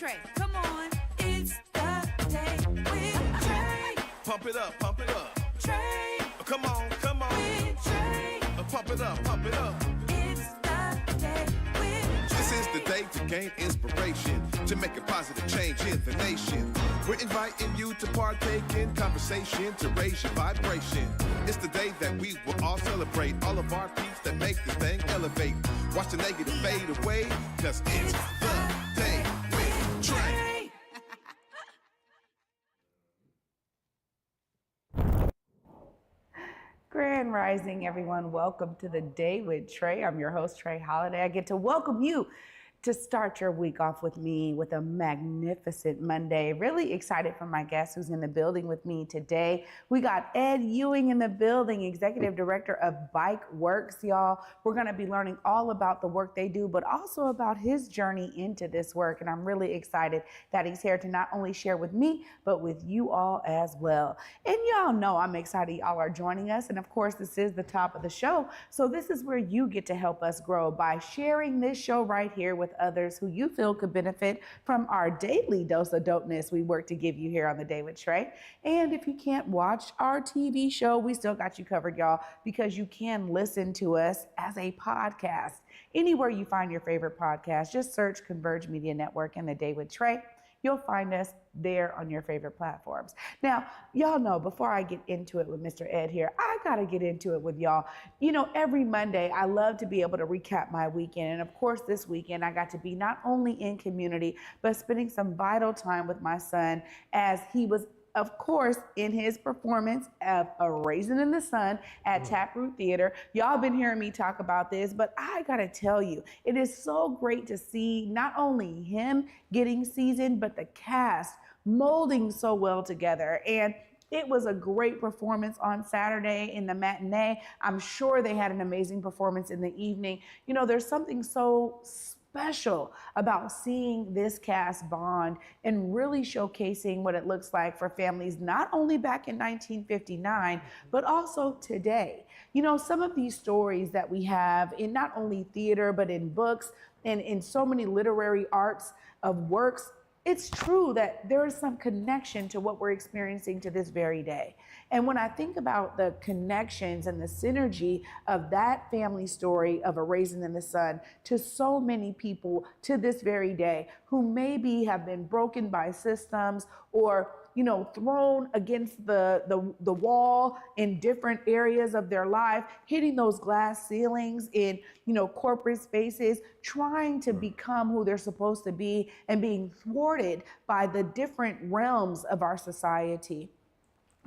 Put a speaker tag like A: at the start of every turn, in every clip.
A: Trae. Come on, it's the day with Trae.
B: Pump it up, pump it up.
A: Trae.
B: Come on, come on.
A: With Trae.
B: Pump it up, pump it up.
A: It's the day with Trae.
B: This is the day to gain inspiration, to make a positive change in the nation. We're inviting you to partake in conversation, to raise your vibration. It's the day that we will all celebrate all of our peeps that make this thing elevate. Watch the negative fade away, cause it's the day with Trae.
C: Grand Rising, everyone. Welcome to the Day with Trae. I'm your host, Trae Holiday. I get to welcome you to start your week off with me with a magnificent Monday. Really excited for my guest who's in the building with me today. We got Ed Ewing in the building, Executive Director of Bike Works, y'all. We're gonna be learning all about the work they do, but also about his journey into this work. And I'm really excited that he's here to not only share with me, but with you all as well. And y'all know I'm excited y'all are joining us. And of course, this is the top of the show. So this is where you get to help us grow by sharing this show right here with others who you feel could benefit from our daily dose of dopeness we work to give you here on the Day with Trae. And if you can't watch our TV show, we still got you covered, y'all, because you can listen to us as a podcast. Anywhere you find your favorite podcast, just search Converge Media Network and the Day with Trae. You'll find us there on your favorite platforms. Now, y'all know before I get into it with Mr. Ed here, I gotta get into it with y'all. You know, every Monday, I love to be able to recap my weekend. And of course, this weekend, I got to be not only in community, but spending some vital time with my son as he was, of course, in his performance of A Raisin in the Sun at Taproot Theater. Y'all been hearing me talk about this, but I gotta tell you, it is so great to see not only him getting seasoned, but the cast molding so well together. And it was a great performance on Saturday in the matinee. I'm sure they had an amazing performance in the evening. You know, there's something so special about seeing this cast bond and really showcasing what it looks like for families, not only back in 1959, but also today. You know, some of these stories that we have in not only theater, but in books and in so many literary arts of works, it's true that there is some connection to what we're experiencing to this very day. And when I think about the connections and the synergy of that family story of A Raisin in the Sun to so many people to this very day who maybe have been broken by systems or, you know, thrown against the wall in different areas of their life, hitting those glass ceilings in, you know, corporate spaces, trying to become who they're supposed to be and being thwarted by the different realms of our society.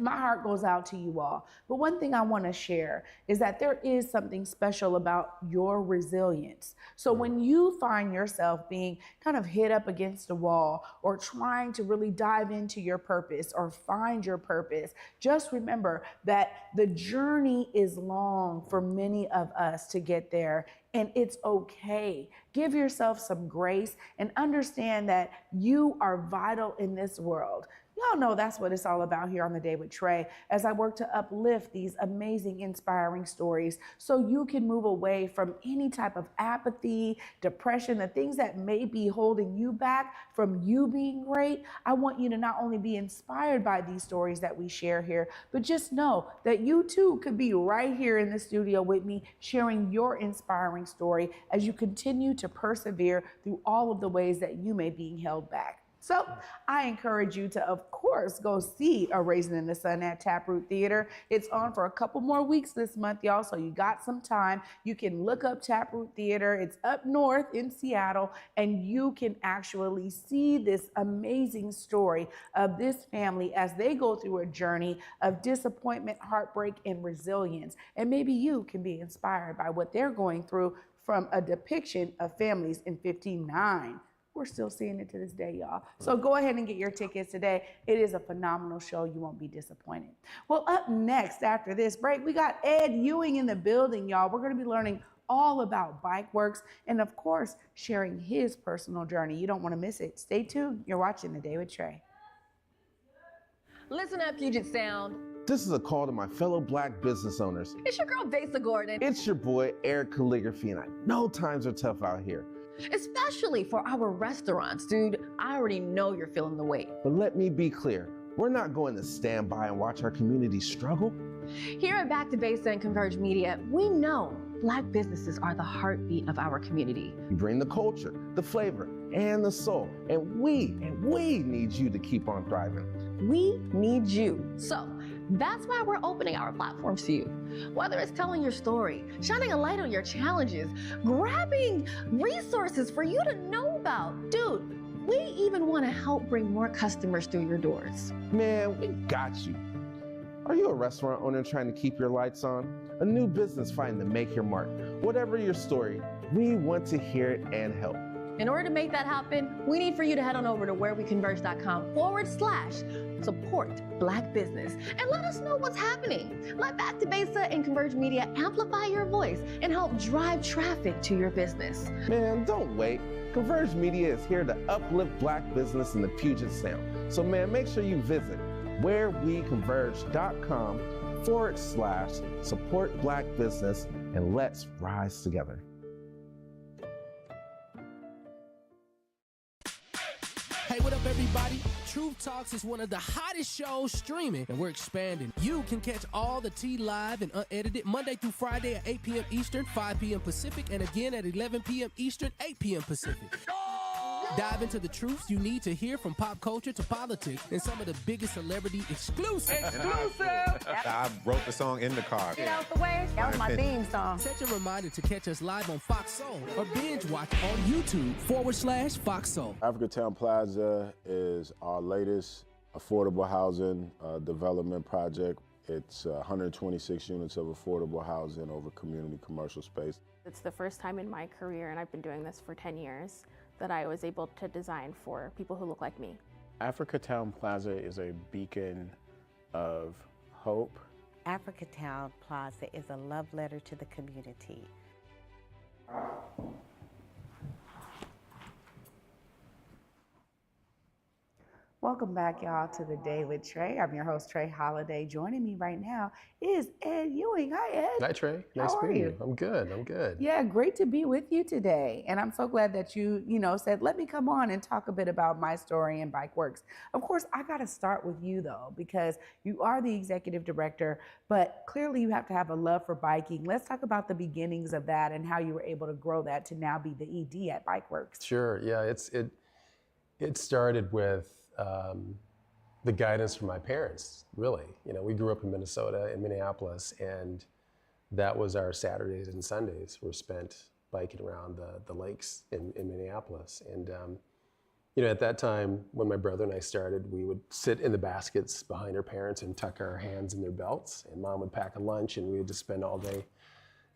C: My heart goes out to you all. But one thing I want to share is that there is something special about your resilience. So when you find yourself being kind of hit up against a wall or trying to really dive into your purpose or find your purpose, just remember that the journey is long for many of us to get there. And it's okay. Give yourself some grace and understand that you are vital in this world. Y'all know that's what it's all about here on the Day with Trae as I work to uplift these amazing, inspiring stories so you can move away from any type of apathy, depression, the things that may be holding you back from you being great. I want you to not only be inspired by these stories that we share here, but just know that you too could be right here in the studio with me sharing your inspiring story as you continue to persevere through all of the ways that you may be held back. So I encourage you to, of course, go see A Raisin in the Sun at Taproot Theater. It's on for a couple more weeks this month, y'all, so you got some time. You can look up Taproot Theater. It's up north in Seattle, and you can actually see this amazing story of this family as they go through a journey of disappointment, heartbreak, and resilience. And maybe you can be inspired by what they're going through from a depiction of families in 59. We're still seeing it to this day, y'all. So go ahead and get your tickets today. It is a phenomenal show. You won't be disappointed. Well, up next after this break, we got Ed Ewing in the building, y'all. We're going to be learning all about Bike Works and, of course, sharing his personal journey. You don't want to miss it. Stay tuned. You're watching The Day with Trae.
D: Listen up, Puget Sound.
E: This is a call to my fellow Black business owners.
D: It's your girl, Vasa Gordon.
E: It's your boy, Eric Calligraphy, and I know times are tough out here.
D: Especially for our restaurants, dude. I already know you're feeling the weight.
E: But let me be clear, we're not going to stand by and watch our community struggle.
D: Here at Back to Basics and Converge Media, we know Black businesses are the heartbeat of our community.
E: We bring the culture, the flavor, and the soul, and we need you to keep on thriving.
D: We need you. So that's why we're opening our platforms to you. Whether it's telling your story, shining a light on your challenges, grabbing resources for you to know about. Dude, we even want to help bring more customers through your doors.
E: Man, we got you. Are you a restaurant owner trying to keep your lights on? A new business fighting to make your mark? Whatever your story, we want to hear it and help.
D: In order to make that happen, we need for you to head on over to whereweconverge.com/support Black business and let us know what's happening. Let Back to Basics and Converge Media amplify your voice and help drive traffic to your business.
E: Man, don't wait. Converge Media is here to uplift Black business in the Puget Sound. So man, make sure you visit whereweconverge.com/support Black business and let's rise together.
F: Hey, what up, everybody? Truth Talks is one of the hottest shows streaming, and we're expanding. You can catch all the tea live and unedited Monday through Friday at 8 p.m. Eastern, 5 p.m. Pacific, and again at 11 p.m. Eastern, 8 p.m. Pacific. Dive into the truths you need to hear from pop culture to politics and some of the biggest celebrity exclusives.
G: I wrote the song in the car.
D: Get out the way. That was my theme song.
F: Set your reminder to catch us live on Fox Soul or binge watch on YouTube/Fox Soul.
H: Africatown Plaza is our latest affordable housing development project. It's 126 units of affordable housing over community commercial space.
I: It's the first time in my career, and I've been doing this for 10 years, that I was able to design for people who look like me.
J: Africatown Plaza is a beacon of hope.
K: Africatown Plaza is a love letter to the community.
C: Welcome back, y'all, to the Day with Trae. I'm your host, Trae Holiday. Joining me right now is Ed Ewing. Hi, Ed.
L: Hi, Trae. Nice
C: How are
L: meeting
C: you?
L: you. I'm good.
C: Yeah, great to be with you today. And I'm so glad that you said, let me come on and talk a bit about my story and Bike Works. Of course, I got to start with you, though, because you are the executive director, but clearly you have to have a love for biking. Let's talk about the beginnings of that and how you were able to grow that to now be the ED at Bike Works.
L: Sure. Yeah. It started with the guidance from my parents. Really, we grew up in Minnesota, in Minneapolis, and that was our Saturdays and Sundays were spent biking around the lakes in Minneapolis. And at that time, when my brother and I started, we would sit in the baskets behind our parents and tuck our hands in their belts, and Mom would pack a lunch, and we would just spend all day,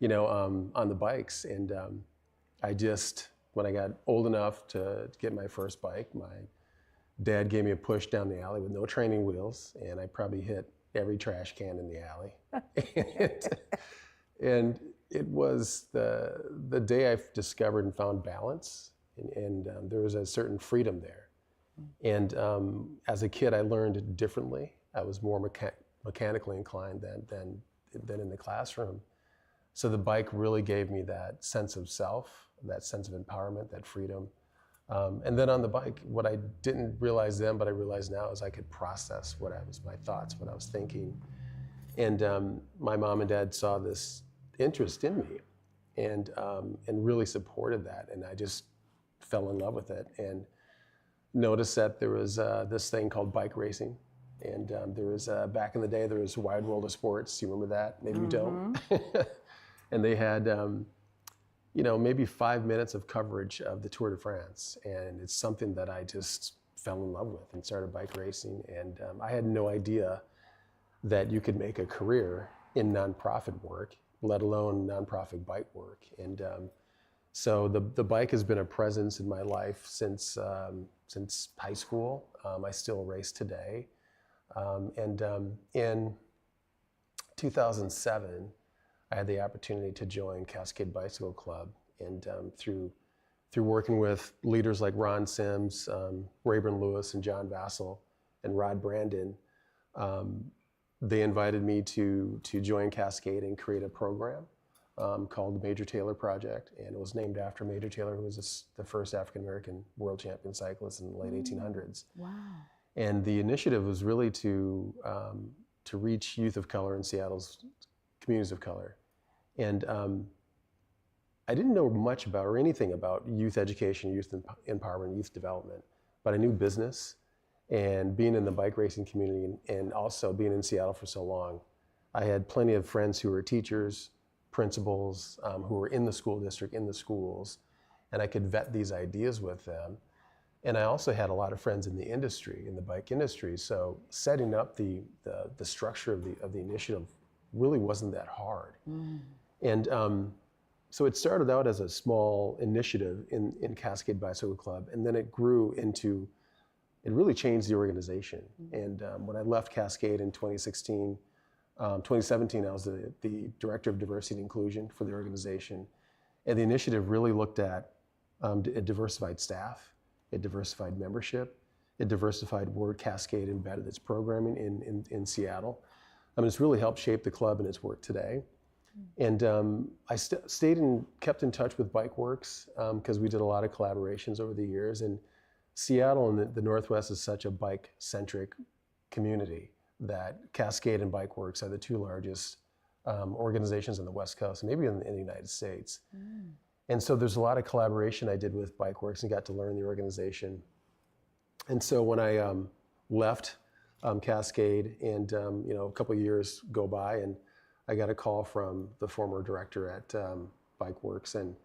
L: on the bikes. And when I got old enough to get my first bike, my Dad gave me a push down the alley with no training wheels, and I probably hit every trash can in the alley. and it was the day I discovered and found balance, and there was a certain freedom there. And as a kid, I learned differently. I was more mechanically inclined than in the classroom. So the bike really gave me that sense of self, that sense of empowerment, that freedom. And then on the bike, what I didn't realize then, but I realize now, is I could process my thoughts, what I was thinking. And my mom and dad saw this interest in me and really supported that. And I just fell in love with it and noticed that there was this thing called bike racing. And there was, back in the day, there was Wide World of Sports. You remember that? Maybe you don't. And they had, maybe 5 minutes of coverage of the Tour de France. And it's something that I just fell in love with and started bike racing. And I had no idea that you could make a career in nonprofit work, let alone nonprofit bike work. And so the bike has been a presence in my life since high school. I still race today. In 2007, I had the opportunity to join Cascade Bicycle Club, and through working with leaders like Ron Sims, Rayburn Lewis, and John Vassell, and Rod Brandon, they invited me to join Cascade and create a program called the Major Taylor Project, and it was named after Major Taylor, who was the first African-American world champion cyclist in the late 1800s.
C: Wow.
L: And the initiative was really to reach youth of color in Seattle's communities of color. And I didn't know much about or anything about youth education, youth empowerment, youth development, but I knew business, and being in the bike racing community and also being in Seattle for so long, I had plenty of friends who were teachers, principals, who were in the school district, in the schools, and I could vet these ideas with them. And I also had a lot of friends in the industry, in the bike industry, so setting up the structure of the initiative really wasn't that hard. And so it started out as a small initiative in Cascade Bicycle Club, and then it grew into, it really changed the organization. And when I left Cascade in 2017, I was the Director of Diversity and Inclusion for the organization. And the initiative really looked at a diversified staff, a diversified membership, a diversified where Cascade embedded its programming in Seattle. I mean, it's really helped shape the club and its work today. And I kept in touch with BikeWorks because we did a lot of collaborations over the years. And Seattle and the Northwest is such a bike-centric community that Cascade and BikeWorks are the two largest organizations on the West Coast, maybe in the United States. And so there's a lot of collaboration I did with BikeWorks and got to learn the organization. And so when I left Cascade and a couple of years go by, and I got a call from the former director at BikeWorks, and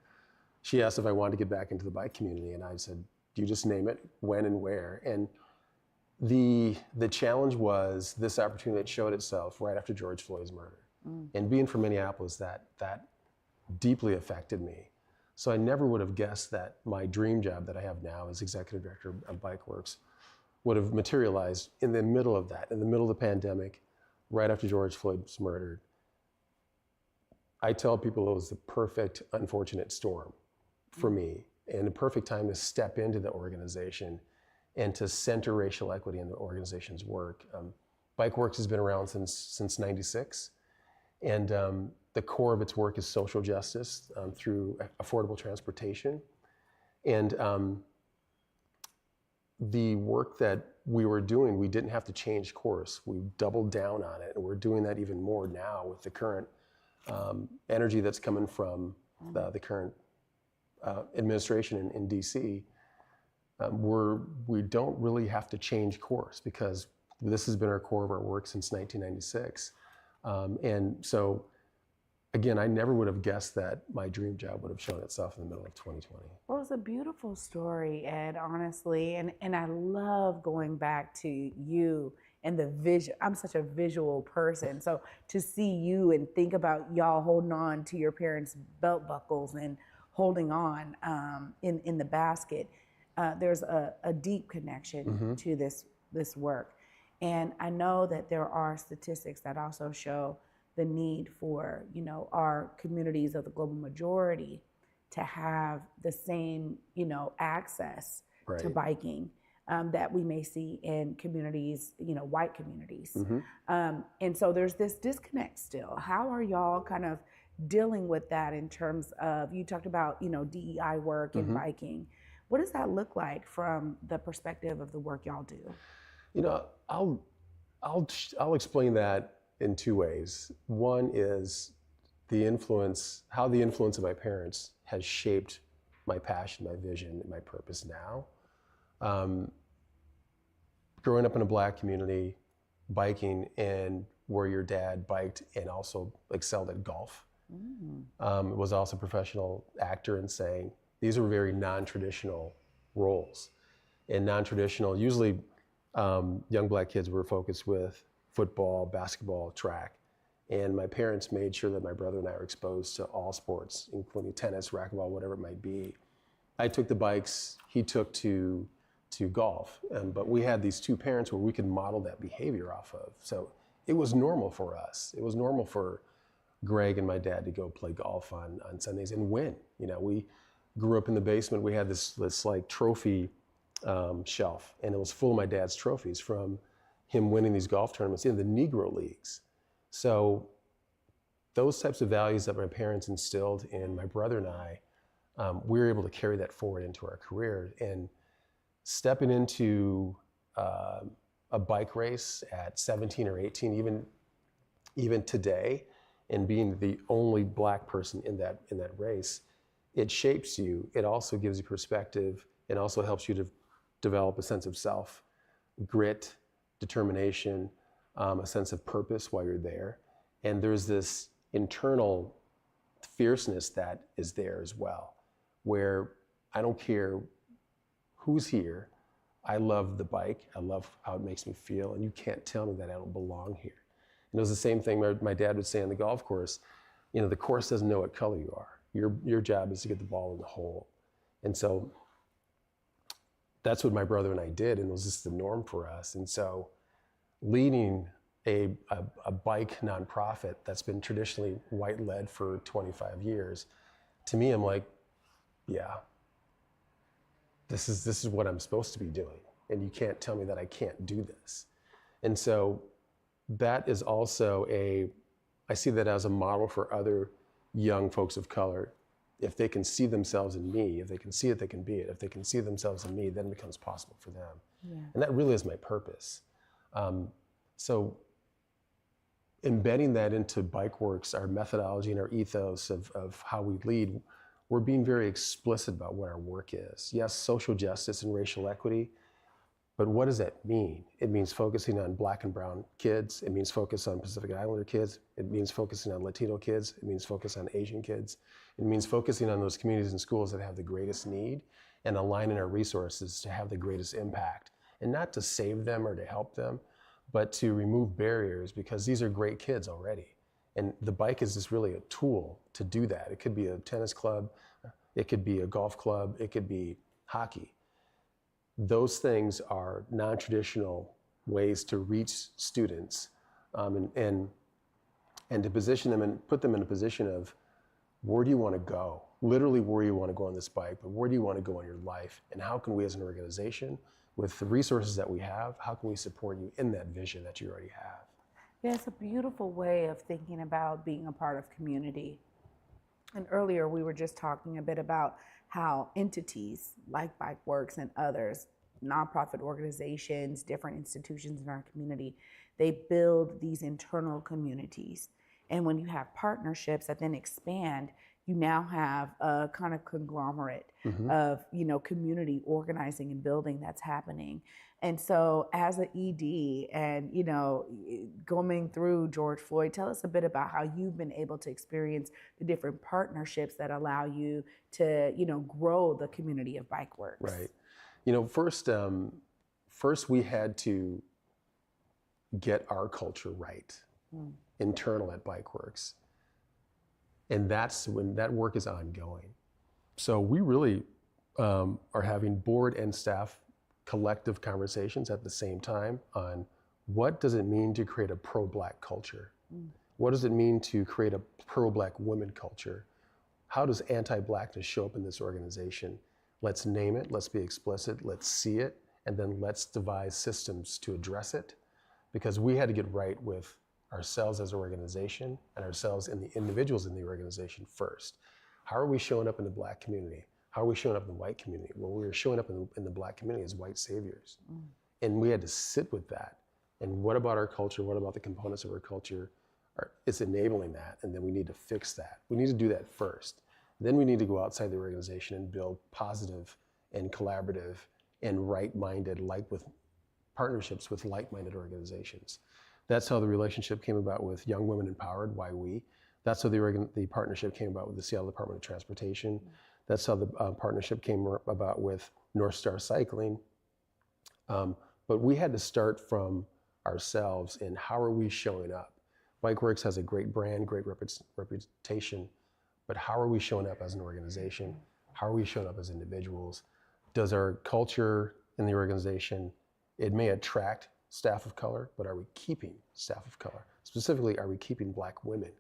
L: she asked if I wanted to get back into the bike community, and I said, "Do you just name it, when and where?" And the challenge was this opportunity that showed itself right after George Floyd's murder. And being from Minneapolis, that deeply affected me. So I never would have guessed that my dream job that I have now as executive director of BikeWorks would have materialized in the middle of that, in the middle of the pandemic, right after George Floyd was murdered. I tell people it was the perfect, unfortunate storm for me, and a perfect time to step into the organization and to center racial equity in the organization's work. BikeWorks has been around since '96, and the core of its work is social justice through affordable transportation. And the work that we were doing, we didn't have to change course. We doubled down on it, and we're doing that even more now with the current energy that's coming from the current administration in DC. We don't really have to change course because this has been our core of our work since 1996. And so, again, I never would have guessed that my dream job would have shown itself in the middle of 2020.
C: Well, it's a beautiful story, Ed, honestly. And I love going back to you and the vision. I'm such a visual person. So to see you and think about y'all holding on to your parents' belt buckles and holding on in the basket, there's a deep connection to this work. And I know that there are statistics that also show the need for, our communities of the global majority to have the same, access to biking that we may see in communities, white communities. And so there's this disconnect still. How are y'all kind of dealing with that in terms of, you talked about, DEI work and biking. What does that look like from the perspective of the work y'all do?
L: I'll explain that in two ways. One is how the influence of my parents has shaped my passion, my vision, and my purpose now. Growing up in a Black community, biking, and where your dad biked and also excelled at golf, was also a professional actor and sang. These were very non-traditional roles. And non-traditional, usually young Black kids were focused with football, basketball, track. And my parents made sure that my brother and I were exposed to all sports, including tennis, racquetball, whatever it might be. I took the bikes, he took to golf. But we had these two parents where we could model that behavior off of. So it was normal for us. It was normal for Greg and my dad to go play golf on Sundays and win. We grew up in the basement. We had this like trophy shelf, and it was full of my dad's trophies from him winning these golf tournaments in the Negro Leagues. So those types of values that my parents instilled in my brother and I, we were able to carry that forward into our career. And stepping into a bike race at 17 or 18, even today, and being the only Black person in that race, it shapes you. It also gives you perspective. It also helps you to develop a sense of self, grit, determination, a sense of purpose while you're there. And there's this internal fierceness that is there as well, where I don't care who's here. I love the bike. I love how it makes me feel, and you can't tell me that I don't belong here. And it was the same thing my dad would say on the golf course. You know, the course doesn't know what color you are. Your job is to get the ball in the hole. And so that's what my brother and I did, and it was just the norm for us. And so leading a bike nonprofit that's been traditionally white-led for 25 years, to me, I'm like, yeah, this is what I'm supposed to be doing. And you can't tell me that I can't do this. And so that is also I see that as a model for other young folks of color. If they can see themselves in me, if they can see it, they can be it. If they can see themselves in me, then it becomes possible for them. Yeah. And that really is my purpose. So embedding that into BikeWorks, our methodology and our ethos of how we lead, we're being very explicit about what our work is. Yes, social justice and racial equity, but what does that mean? It means focusing on Black and brown kids. It means focus on Pacific Islander kids. It means focusing on Latino kids. It means focus on Asian kids. It means focusing on those communities and schools that have the greatest need and aligning our resources to have the greatest impact. And not to save them or to help them, but to remove barriers, because these are great kids already. And the bike is just really a tool to do that. It could be a tennis club, it could be a golf club, it could be hockey. Those things are non-traditional ways to reach students and to position them and put them in a position of, where do you want to go? Literally, where you want to go on this bike, but where do you want to go in your life? And how can we as an organization, with the resources that we have, how can we support you in that vision that you already have?
C: Yeah, it's a beautiful way of thinking about being a part of community. And earlier we were just talking a bit about how entities like BikeWorks and others, nonprofit organizations, different institutions in our community, they build these internal communities. And when you have partnerships that then expand, you now have a kind of conglomerate of, community organizing and building that's happening. And so as an ED and, going through George Floyd, tell us a bit about how you've been able to experience the different partnerships that allow you to, grow the community of BikeWorks.
L: Right. First we had to get our culture right, internal at BikeWorks. And that's when that work is ongoing. So we really are having board and staff collective conversations at the same time on what does it mean to create a pro-Black culture? What does it mean to create a pro-Black women culture? How does anti-Blackness show up in this organization? Let's name it, let's be explicit, let's see it, and then let's devise systems to address it. Because we had to get right with ourselves as an organization and ourselves and the individuals in the organization first. How are we showing up in the Black community? How are we showing up in the white community? Well, we were showing up in the Black community as white saviors. And we had to sit with that. And what about our culture? What about the components of our culture? It's enabling that, and then we need to fix that. We need to do that first. Then we need to go outside the organization and build positive and collaborative and right-minded, with partnerships with like-minded organizations. That's how the relationship came about with Young Women Empowered, Why We. That's how the partnership came about with the Seattle Department of Transportation. That's how the partnership came about with North Star Cycling. But we had to start from ourselves in how are we showing up? BikeWorks has a great brand, great reputation, but how are we showing up as an organization? How are we showing up as individuals? Does our culture in the organization, it may attract staff of color, but are we keeping staff of color? Specifically, are we keeping Black women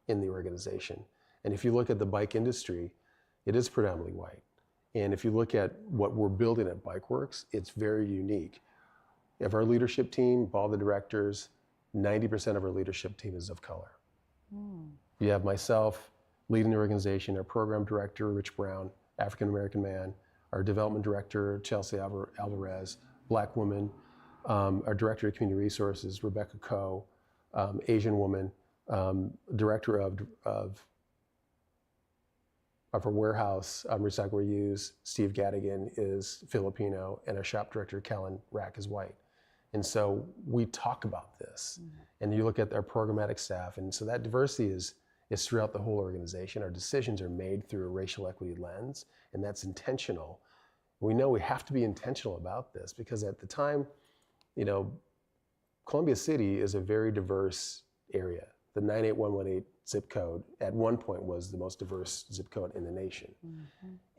L: in the organization? And if you look at the bike industry, it is predominantly white. And if you look at what we're building at BikeWorks, it's very unique. If our leadership team, all the directors, 90% of our leadership team is of color. You have myself leading the organization, our program director, Rich Brown, African-American man, our development director, Chelsea Alvarez, Black woman, our director of community resources, Rebecca Coe, Asian woman, director of our warehouse, recycle reuse, Steve Gadigan is Filipino, and our shop director, Kellen Rack, is white. And so we talk about this, and you look at our programmatic staff, and so that diversity is throughout the whole organization. Our decisions are made through a racial equity lens, and that's intentional. We know we have to be intentional about this because at the time, you know, Columbia City is a very diverse area. The 98118 zip code at one point was the most diverse zip code in the nation.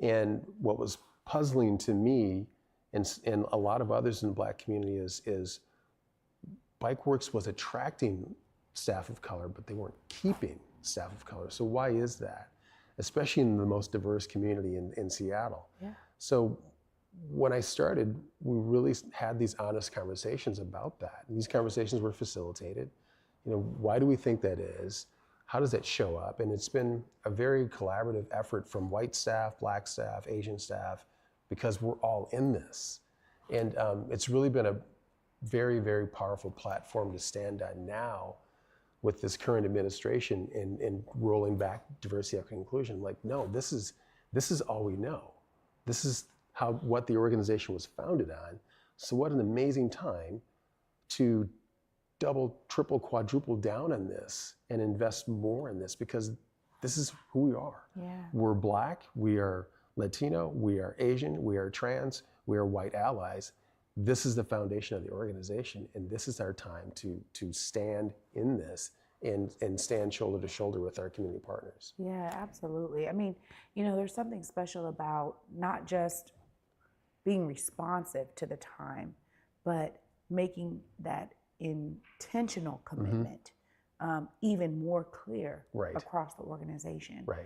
L: And what was puzzling to me and a lot of others in the Black community is Bikeworks was attracting staff of color, but they weren't keeping staff of color. So why is that? Especially in the most diverse community in Seattle.
C: Yeah.
L: So when I started, we really had these honest conversations about that. And these conversations were facilitated. You know, why do we think that is? How does that show up? And it's been a very collaborative effort from white staff, Black staff, Asian staff, because we're all in this. And it's really been a very, very powerful platform to stand on now with this current administration and rolling back diversity, equity, inclusion. Like, no, this is all we know. This is what the organization was founded on. So what an amazing time to double, triple, quadruple down on this and invest more in this, because this is who we are.
C: Yeah.
L: We're Black, we are Latino, we are Asian, we are trans, we are white allies. This is the foundation of the organization, and this is our time to stand in this and stand shoulder to shoulder with our community partners.
C: Yeah, absolutely. I mean, you know, there's something special about not just being responsive to the time, but making that intentional commitment even more clear across the organization.
L: Right.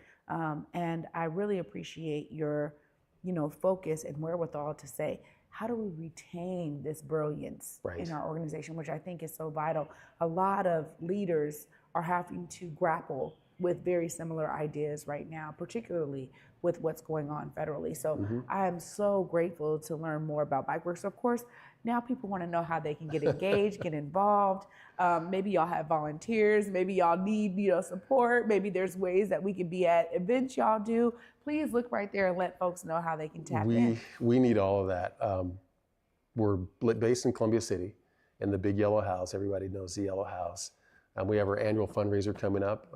C: And I really appreciate your, you know, focus and wherewithal to say, how do we retain this brilliance in our organization, which I think is so vital. A lot of leaders are having to grapple with very similar ideas right now, particularly with what's going on federally. So I am so grateful to learn more about Bikeworks. Of course, now people want to know how they can get engaged, get involved. Maybe y'all have volunteers. Maybe y'all need, you know, support. Maybe there's ways that we can be at events y'all do. Please look right there and let folks know how they can tap in.
L: We need all of that. We're based in Columbia City in the big yellow house. Everybody knows the yellow house. We have our annual fundraiser coming up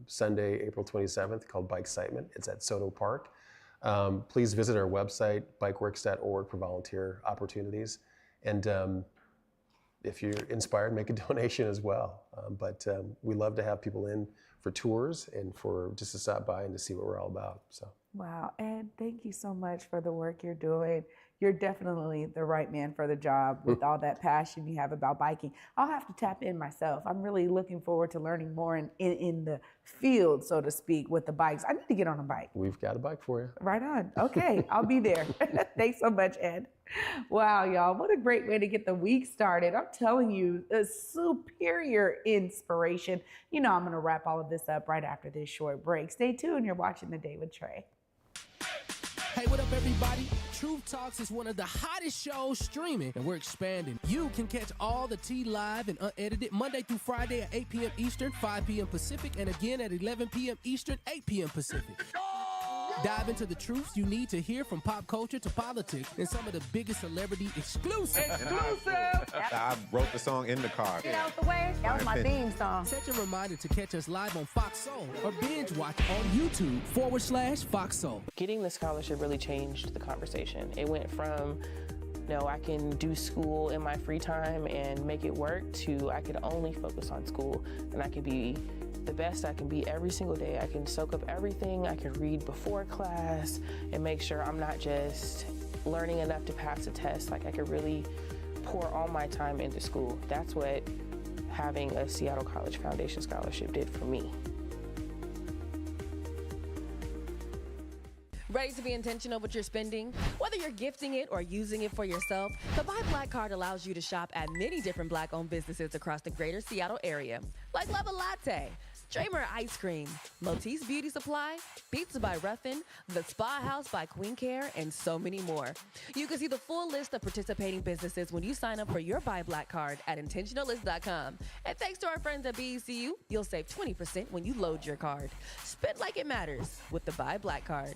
L: Sunday, April 27th, called Bike Excitement. It's at Soto Park. Please visit our website, bikeworks.org, for volunteer opportunities. And if you're inspired, make a donation as well. But we love to have people in for tours and for just to stop by and to see what we're all about. So.
C: Wow, Ed, thank you so much for the work you're doing. You're definitely the right man for the job with all that passion you have about biking. I'll have to tap in myself. I'm really looking forward to learning more in the field, so to speak, with the bikes. I need to get on a bike.
L: We've got a bike for you.
C: Right on. Okay, I'll be there. Thanks so much, Ed. Wow, y'all, what a great way to get the week started. I'm telling you, a superior inspiration. You know I'm going to wrap all of this up right after this short break. Stay tuned. You're watching The Day with Trae.
F: Hey, what up, everybody? Truth Talks is one of the hottest shows streaming, and we're expanding. You can catch all the tea live and unedited Monday through Friday at 8 p.m. Eastern, 5 p.m. Pacific, and again at 11 p.m. Eastern, 8 p.m. Pacific. Dive into the truths you need to hear, from pop culture to politics and some of the biggest celebrity exclusive.
G: I wrote the song in the car.
M: Get out the way. That was my theme song.
F: Set your reminder to catch us live on Fox Soul or binge watch on YouTube/Fox Soul.
N: Getting the scholarship really changed the conversation. It went from, no, I can do school in my free time and make it work, to I could only focus on school and I could be the best I can be every single day. I can soak up everything. I can read before class and make sure I'm not just learning enough to pass a test. Like, I could really pour all my time into school. That's what having a Seattle College Foundation scholarship did for me.
D: Ready to be intentional with your spending? Whether you're gifting it or using it for yourself, the Buy Black card allows you to shop at many different Black-owned businesses across the greater Seattle area, like Love a Latte, Dramer Ice Cream, Motis Beauty Supply, Pizza by Ruffin, The Spa House by Queen Care, and so many more. You can see the full list of participating businesses when you sign up for your Buy Black card at intentionalist.com. And thanks to our friends at BECU, you'll save 20% when you load your card. Spend like it matters with the Buy Black card.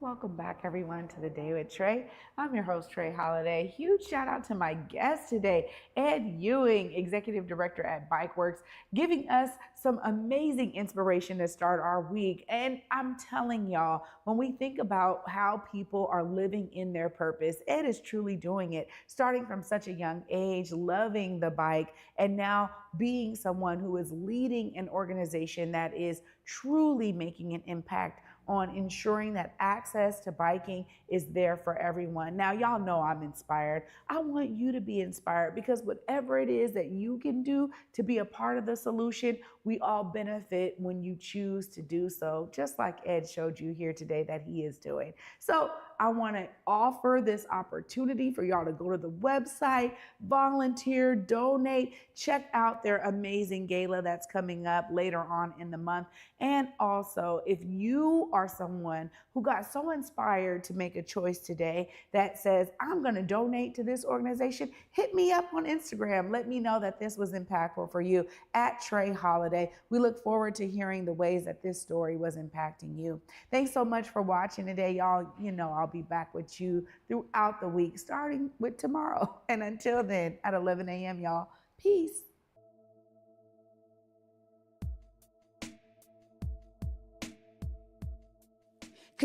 C: Welcome back, everyone, to the Day with Trae. I'm your host, Trae Holiday. Huge shout out to my guest today, Ed Ewing, Executive Director at BikeWorks, giving us some amazing inspiration to start our week. And I'm telling y'all, when we think about how people are living in their purpose, Ed is truly doing it, starting from such a young age, loving the bike, and now being someone who is leading an organization that is truly making an impact on ensuring that access to biking is there for everyone. Now, y'all know I'm inspired. I want you to be inspired because whatever it is that you can do to be a part of the solution, we all benefit when you choose to do so, just like Ed showed you here today that he is doing. So I want to offer this opportunity for y'all to go to the website, volunteer, donate, check out their amazing gala that's coming up later on in the month. And also, if you are someone who got so inspired to make a choice today that says, I'm going to donate to this organization, hit me up on Instagram. Let me know that this was impactful for you at Trae Holiday. We look forward to hearing the ways that this story was impacting you. Thanks so much for watching today, y'all. You know, I'll be back with you throughout the week, starting with tomorrow. And until then, at 11 a.m., y'all, peace.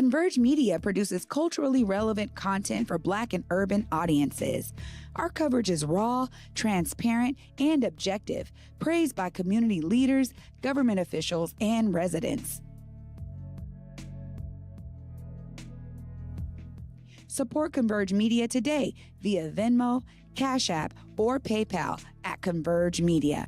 O: Converge Media produces culturally relevant content for Black and urban audiences. Our coverage is raw, transparent, and objective, praised by community leaders, government officials, and residents. Support Converge Media today via Venmo, Cash App, or PayPal at Converge Media.